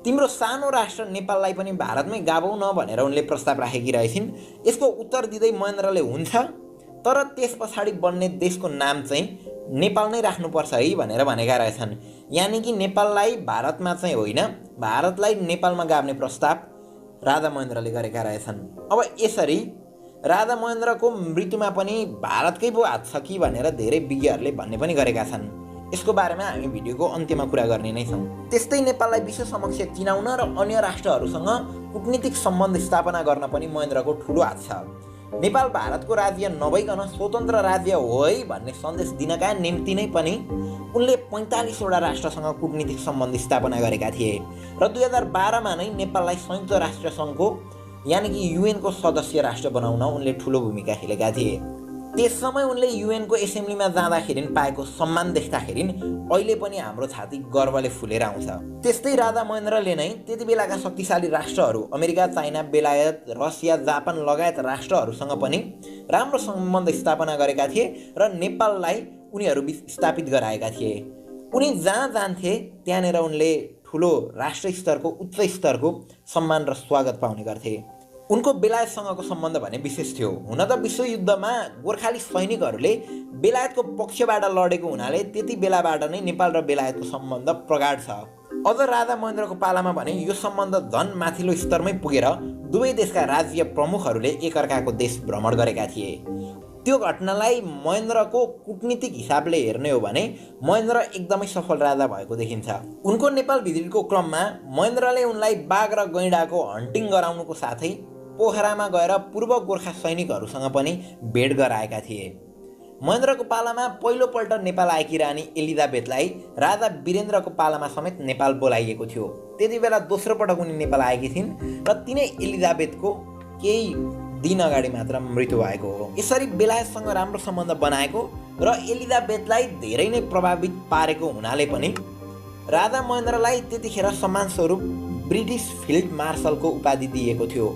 तिम्रो सानो राष्ट्र नेपाललाई पनि भारतमै गाभौ न भनेर उनले प्रस्ताव राखेकी रहेछिन्। यसको उत्तर दिँदै महेन्द्रले हुन्छ, तर त्यस पछाडि बन्ने देशको नाम चाहिँ नेपाल नै राख्नुपर्छ है भनेर भनेका रहेछन्। यानि कि नेपाललाई भारतमा चाहिँ होइन, भारतलाई नेपालमा गाभ्ने प्रस्ताव राधा महेन्द्रले गरेका रहेछन्। अब यसरी राधा महेन्द्रको मृत्युमा पनि भारतकै पो हात छ कि भनेर धेरै विज्ञहरूले भन्ने पनि गरेका छन्। यसको बारेमा हामी भिडियोको अन्त्यमा कुरा गर्ने नै छौँ। त्यस्तै नेपाललाई विश्व समक्ष चिनाउन र अन्य राष्ट्रहरूसँग कूटनीतिक सम्बन्ध स्थापना गर्न पनि महेन्द्रको ठुलो हात छ। नेपाल भारतको राज्य नभइकन स्वतन्त्र राज्य हो है भन्ने सन्देश दिनका निम्ति नै पनि उनले 45 वटा राष्ट्रसँग कूटनीतिक सम्बन्ध स्थापना गरेका थिए र 2012मा नै नेपाललाई संयुक्त राष्ट्र सङ्घको यानि कि युएनको सदस्य राष्ट्र बनाउन उनले ठुलो भूमिका खेलेका थिए। त्यस समय उनले युएनको एसेम्ब्लीमा जाँदाखेरि पाएको सम्मान देख्दाखेरि अहिले पनि हाम्रो छाती गर्वले फुलेर आउँछ। त्यस्तै राधा महेन्द्रले नै त्यति बेलाका शक्तिशाली राष्ट्रहरू अमेरिका, चाइना, बेलायत, रसिया, जापान लगायत राष्ट्रहरूसँग पनि राम्रो सम्बन्ध स्थापना गरेका थिए र नेपाललाई उनीहरू स्थापित गराएका थिए। उनी जहाँ जान्थे त्यहाँनिर उनले ठुलो राष्ट्र स्तरको उच्च स्तरको सम्मान र स्वागत पाउने गर्थे। उनको बेलायतसँगको सम्बन्ध भने विशेष थियो। हुन त विश्वयुद्धमा गोर्खाली सैनिकहरूले बेलायतको पक्षबाट लडेको हुनाले त्यति बेलाबाट नै नेपाल र बेलायतको सम्बन्ध प्रगाढ छ। अझ राधा महेन्द्रको पालामा भने यो सम्बन्ध झन् माथिल्लो स्तरमै पुगेर दुवै देशका राज्य प्रमुखहरूले एकअर्काको देश भ्रमण गरेका थिए। त्यो घटनालाई महेन्द्रको कूटनीतिक हिसाबले हेर्ने हो भने महेन्द्र एकदमै सफल राजा भएको देखिन्छ। उनको नेपाल भिजिटको क्रममा महेन्द्रले उनलाई बाघ र गैँडाको हन्टिङ गराउनुको साथै पोखरामा गएर पूर्व गोर्खा सैनिकहरूसँग पनि भेट गराएका थिए। महेन्द्रको पालामा पहिलोपल्ट नेपाल आएकी रानी एलिजाबेथलाई राजा वीरेन्द्रको पालामा समेत नेपाल बोलाइएको थियो। त्यति बेला दोस्रो पटक उनी नेपाल आएकी थिइन् र तिनै एलिजाबेथको केही दिन अगाडि मात्र मृत्यु भएको हो। यसरी बेलायतसँग राम्रो सम्बन्ध बनाएको र एलिजाबेथलाई धेरै नै प्रभावित पारेको हुनाले पनि राजा महेन्द्रलाई त्यतिखेर सम्मान स्वरूप ब्रिटिस फिल्ड मार्शलको उपाधि दिएको थियो।